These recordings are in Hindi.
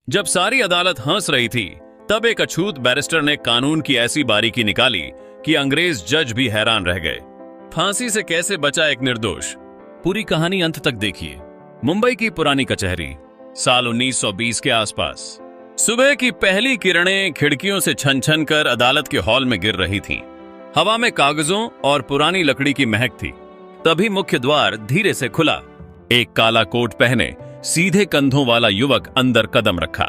जब सारी अदालत हंस रही थी, तब एक अछूत बैरिस्टर ने कानून की ऐसी बारीकी निकाली कि अंग्रेज जज भी हैरान रह गए। फांसी से कैसे बचा एक निर्दोष, पूरी कहानी अंत तक देखिए। मुंबई की पुरानी कचहरी, साल 1920 के आसपास। सुबह की पहली किरणें खिड़कियों से छन छन कर अदालत के हॉल में गिर रही थीं। हवा में कागजों और पुरानी लकड़ी की महक थी। तभी मुख्य द्वार धीरे से खुला। एक काला कोट पहने, सीधे कंधों वाला युवक अंदर कदम रखा।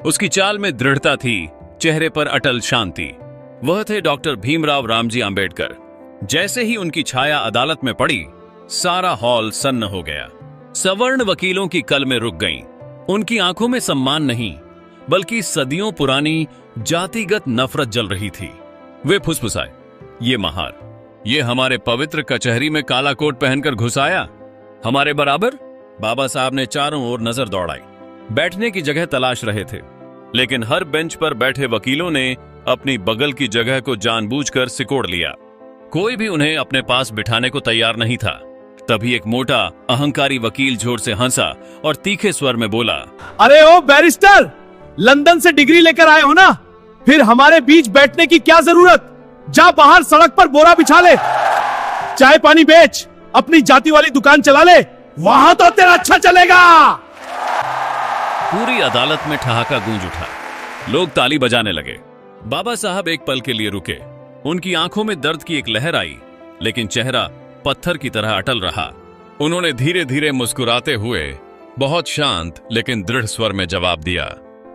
उसकी चाल में दृढ़ता थी, चेहरे पर अटल शांति। वह थे डॉक्टर भीमराव रामजी आंबेडकर। जैसे ही उनकी छाया अदालत में पड़ी, सारा हॉल सन्न हो गया। सवर्ण वकीलों की कलमें रुक गईं। उनकी आंखों में सम्मान नहीं, बल्कि सदियों पुरानी जातिगत नफरत जल रही थी। वे फुसफुसाए, ये महार, ये हमारे पवित्र कचहरी में काला कोट पहनकर घुस आया, हमारे बराबर। बाबा साहब ने चारों ओर नजर दौड़ाई। बैठने की जगह तलाश रहे थे, लेकिन हर बेंच पर बैठे वकीलों ने अपनी बगल की जगह को जानबूझकर सिकोड़ लिया। कोई भी उन्हें अपने पास बिठाने को तैयार नहीं था। तभी एक मोटा अहंकारी वकील जोर से हंसा और तीखे स्वर में बोला, अरे ओ बैरिस्टर, लंदन से डिग्री लेकर आए हो ना, फिर हमारे बीच बैठने की क्या जरूरत। जा बाहर सड़क पर बोरा बिछा ले, चाय पानी बेच, अपनी जाति वाली दुकान चला ले, वहां तो तेरा अच्छा चलेगा। पूरी अदालत में ठहाका गूंज उठा। लोग ताली बजाने लगे। बाबा साहब एक पल के लिए रुके। उनकी आंखों में दर्द की एक लहर आई, लेकिन चेहरा पत्थर की तरह अटल रहा। उन्होंने धीरे धीरे मुस्कुराते हुए बहुत शांत लेकिन दृढ़ स्वर में जवाब दिया,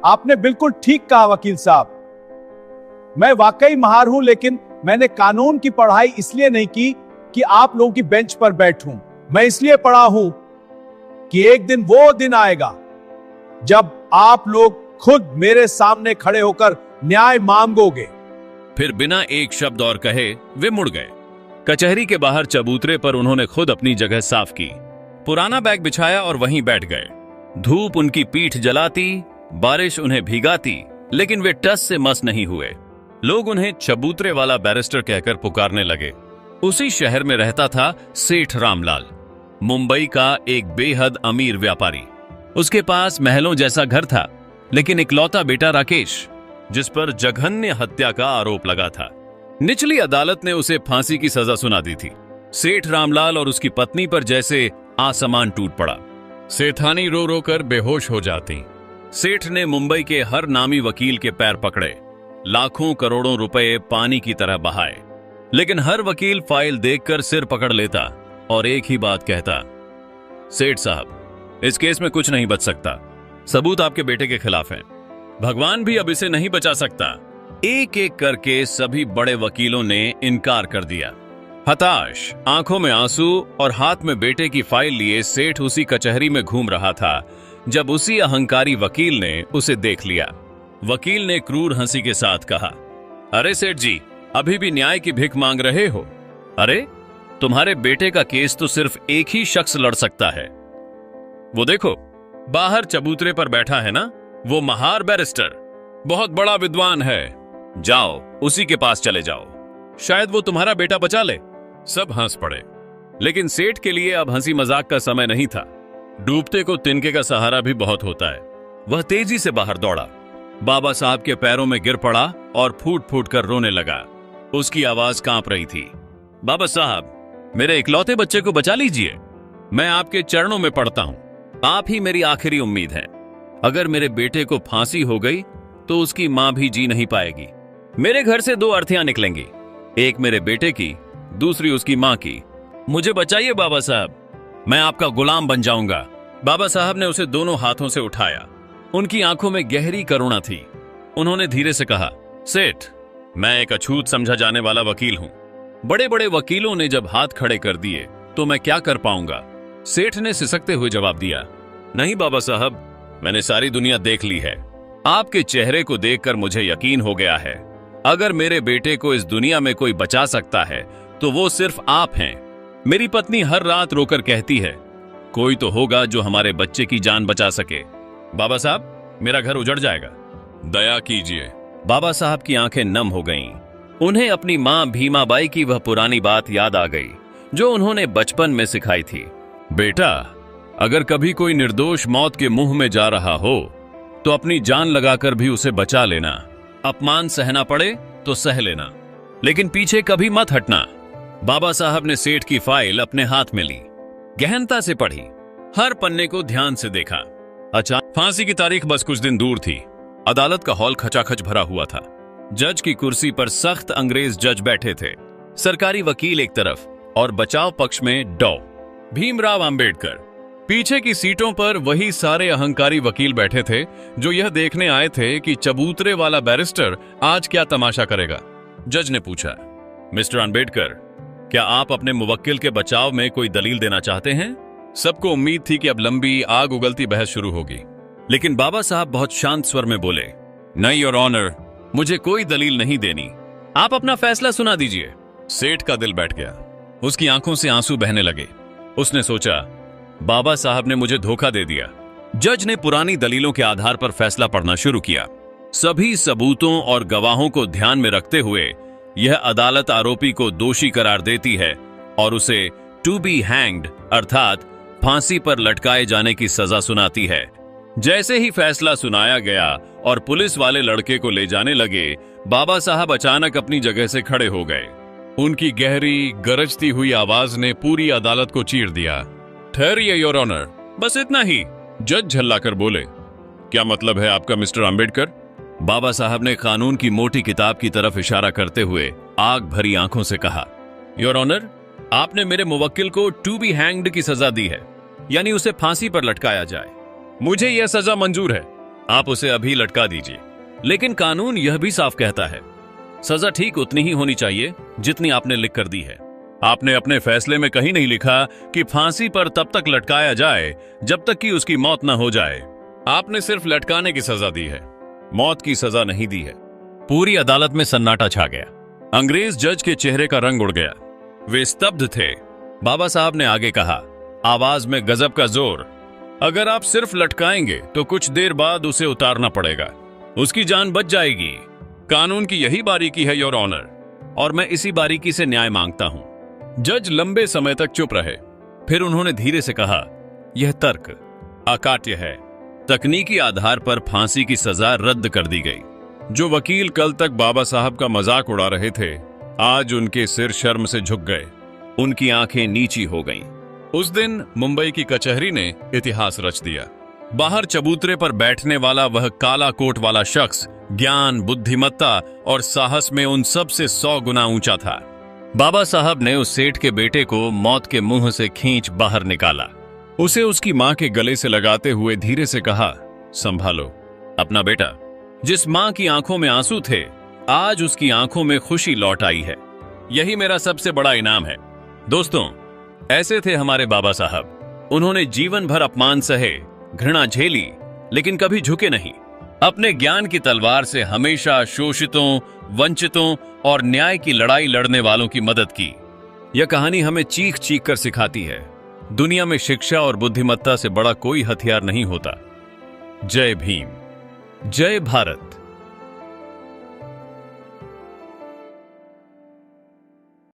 आपने बिल्कुल ठीक कहा वकील साहब। मैं वाकई महार हूं, लेकिन मैंने कानून की पढ़ाई इसलिए नहीं की कि आप लोगों की बेंच पर बैठूं। मैं इसलिए पढ़ा हूं कि एक दिन वो दिन आएगा जब आप लोग खुद मेरे सामने खड़े होकर न्याय मांगोगे। फिर बिना एक शब्द और कहे वे मुड़ गए। कचहरी के बाहर चबूतरे पर उन्होंने खुद अपनी जगह साफ की, पुराना बैग बिछाया और वहीं बैठ गए। धूप उनकी पीठ जलाती, बारिश उन्हें भिगाती, लेकिन वे टस से मस नहीं हुए। लोग उन्हें चबूतरे वाला बैरिस्टर कहकर पुकारने लगे। उसी शहर में रहता था सेठ रामलाल, मुंबई का एक बेहद अमीर व्यापारी। उसके पास महलों जैसा घर था, लेकिन इकलौता बेटा राकेश, जिस पर जघन्य हत्या का आरोप लगा था। निचली अदालत ने उसे फांसी की सजा सुना दी थी। सेठ रामलाल और उसकी पत्नी पर जैसे आसमान टूट पड़ा। सेठानी रो रो कर बेहोश हो जाती। सेठ ने मुंबई के हर नामी वकील के पैर पकड़े, लाखों करोड़ों रुपए पानी की तरह बहाए, लेकिन हर वकील फाइल देखकर सिर पकड़ लेता और एक ही बात कहता, सेठ साहब, इस केस में कुछ नहीं बच सकता। सबूत आपके बेटे के खिलाफ हैं। भगवान भी अब इसे नहीं बचा सकता। एक एक करके सभी बड़े वकीलों ने इनकार कर दिया। हताश, आंखों में आंसू और हाथ में बेटे की फाइल लिए सेठ उसी कचहरी में घूम रहा था जब उसी अहंकारी वकील ने उसे देख लिया। वकील ने क्रूर हंसी के साथ कहा, अरे सेठ जी, अभी भी न्याय की भिख मांग रहे हो? अरे तुम्हारे बेटे का केस तो सिर्फ एक ही शख्स लड़ सकता है। वो देखो, बाहर चबूतरे पर बैठा है ना, वो महार बैरिस्टर, बहुत बड़ा विद्वान है। जाओ उसी के पास चले जाओ, शायद वो तुम्हारा बेटा बचा ले। सब हंस पड़े, लेकिन सेठ के लिए अब हंसी मजाक का समय नहीं था। डूबते को तिनके का सहारा भी बहुत होता है। वह तेजी से बाहर दौड़ा, बाबा साहब के पैरों में गिर पड़ा और फूट फूट कर रोने लगा। उसकी आवाज कांप रही थी, बाबा साहब, मेरे इकलौते बच्चे को बचा लीजिए। मैं आपके चरणों में पड़ता हूं, आप ही मेरी आखिरी उम्मीद है। अगर मेरे बेटे को फांसी हो गई तो उसकी मां भी जी नहीं पाएगी। मेरे घर से दो अर्थियां निकलेंगी, एक मेरे बेटे की, दूसरी उसकी मां की। मुझे बचाइए बाबा साहब, मैं आपका गुलाम बन जाऊंगा। बाबा साहब ने उसे दोनों हाथों से उठाया। उनकी आंखों में गहरी करुणा थी। उन्होंने धीरे से कहा, सेठ, मैं एक अछूत समझा जाने वाला वकील हूं। बड़े बड़े वकीलों ने जब हाथ खड़े कर दिए तो मैं क्या कर पाऊंगा? सेठ ने सिसकते हुए जवाब दिया, नहीं बाबा साहब, मैंने सारी दुनिया देख ली है। आपके चेहरे को देखकर मुझे यकीन हो गया है, अगर मेरे बेटे को इस दुनिया में कोई बचा सकता है तो वो सिर्फ आप हैं। मेरी पत्नी हर रात रोकर कहती है, कोई तो होगा जो हमारे बच्चे की जान बचा सके। बाबा साहब, मेरा घर उजड़ जाएगा, दया कीजिए। बाबा साहब की आंखें नम हो गईं। उन्हें अपनी मां भीमाबाई की वह पुरानी बात याद आ गई जो उन्होंने बचपन में सिखाई थी। बेटा, अगर कभी कोई निर्दोष मौत के मुंह में जा रहा हो तो अपनी जान लगाकर भी उसे बचा लेना। अपमान सहना पड़े तो सह लेना, लेकिन पीछे कभी मत हटना। बाबा साहब ने सेठ की फाइल अपने हाथ में ली, गहनता से पढ़ी, हर पन्ने को ध्यान से देखा। अचानक फांसी की तारीख बस कुछ दिन दूर थी। अदालत का हॉल खचाखच भरा हुआ था। जज की कुर्सी पर सख्त अंग्रेज जज बैठे थे, सरकारी वकील एक तरफ और बचाव पक्ष में डॉ भीमराव अंबेडकर। पीछे की सीटों पर वही सारे अहंकारी वकील बैठे थे जो यह देखने आए थे कि चबूतरे वाला बैरिस्टर आज क्या तमाशा करेगा। जज ने पूछा, मिस्टर अंबेडकर, क्या आप अपने मुवक्किल के बचाव में कोई दलील देना चाहते हैं? सबको उम्मीद थी कि अब लंबी आग उगलती बहस शुरू होगी, लेकिन बाबा साहब बहुत शांत स्वर में बोले, नहीं योर ऑनर, मुझे कोई दलील नहीं देनी, आप अपना फैसला सुना दीजिए। सेठ का दिल बैठ गया, उसकी आंखों से आंसू बहने लगे। उसने सोचा, बाबा साहब ने मुझे धोखा दे दिया। जज ने पुरानी दलीलों के आधार पर फैसला पढ़ना शुरू किया। सभी सबूतों और गवाहों को ध्यान में रखते हुए यह अदालत आरोपी को दोषी करार देती है और उसे टू बी हैंग्ड अर्थात फांसी पर लटकाए जाने की सजा सुनाती है। जैसे ही फैसला सुनाया गया और पुलिस वाले लड़के को ले जाने लगे, बाबा साहब अचानक अपनी जगह से खड़े हो गए। उनकी गहरी गरजती हुई आवाज ने पूरी अदालत को चीर दिया। ठहरिए योर ऑनर, बस इतना ही। जज झल्लाकर बोले, क्या मतलब है आपका मिस्टर अंबेडकर? बाबा साहब ने कानून की मोटी किताब की तरफ इशारा करते हुए आग भरी आंखों से कहा, योर ऑनर, आपने मेरे मुवक्किल को टू बी हैंग्ड की सजा दी है, यानी उसे फांसी पर लटकाया जाए। मुझे यह सजा मंजूर है, आप उसे अभी लटका दीजिए। लेकिन कानून यह भी साफ कहता है, सजा ठीक उतनी ही होनी चाहिए जितनी आपने लिख कर दी है। आपने अपने फैसले में कहीं नहीं लिखा कि फांसी पर तब तक लटकाया जाए जब तक कि उसकी मौत न हो जाए। आपने सिर्फ लटकाने की सजा दी है, मौत की सजा नहीं दी है। पूरी अदालत में सन्नाटा छा गया। अंग्रेज जज के चेहरे का रंग उड़ गया, वे स्तब्ध थे। बाबा साहब ने आगे कहा, आवाज में गजब का जोर, अगर आप सिर्फ लटकाएंगे तो कुछ देर बाद उसे उतारना पड़ेगा, उसकी जान बच जाएगी। कानून की यही बारीकी है योर ऑनर, और मैं इसी बारीकी से न्याय मांगता हूं। जज लंबे समय तक चुप रहे, फिर उन्होंने धीरे से कहा, यह तर्क अकाट्य है। तकनीकी आधार पर फांसी की सजा रद्द कर दी गई। जो वकील कल तक बाबा साहब का मजाक उड़ा रहे थे, आज उनके सिर शर्म से झुक गए, उनकी आंखें नीची हो गईं। उस दिन मुंबई की कचहरी ने इतिहास रच दिया। बाहर चबूतरे पर बैठने वाला वह काला कोट वाला शख्स ज्ञान, बुद्धिमत्ता और साहस में उन सब से 100 गुना ऊंचा था। बाबा साहब ने उस सेठ के बेटे को मौत के मुंह से खींच बाहर निकाला। उसे उसकी मां के गले से लगाते हुए धीरे से कहा, संभालो अपना बेटा। जिस मां की आंखों में आंसू थे, आज उसकी आंखों में खुशी लौट आई है। यही मेरा सबसे बड़ा इनाम है। दोस्तों, ऐसे थे हमारे बाबा साहब। उन्होंने जीवन भर अपमान सहे, घृणा झेली, लेकिन कभी झुके नहीं। अपने ज्ञान की तलवार से हमेशा शोषितों, वंचितों और न्याय की लड़ाई लड़ने वालों की मदद की। यह कहानी हमें चीख चीख कर सिखाती है, दुनिया में शिक्षा और बुद्धिमत्ता से बड़ा कोई हथियार नहीं होता। जय भीम, जय भारत।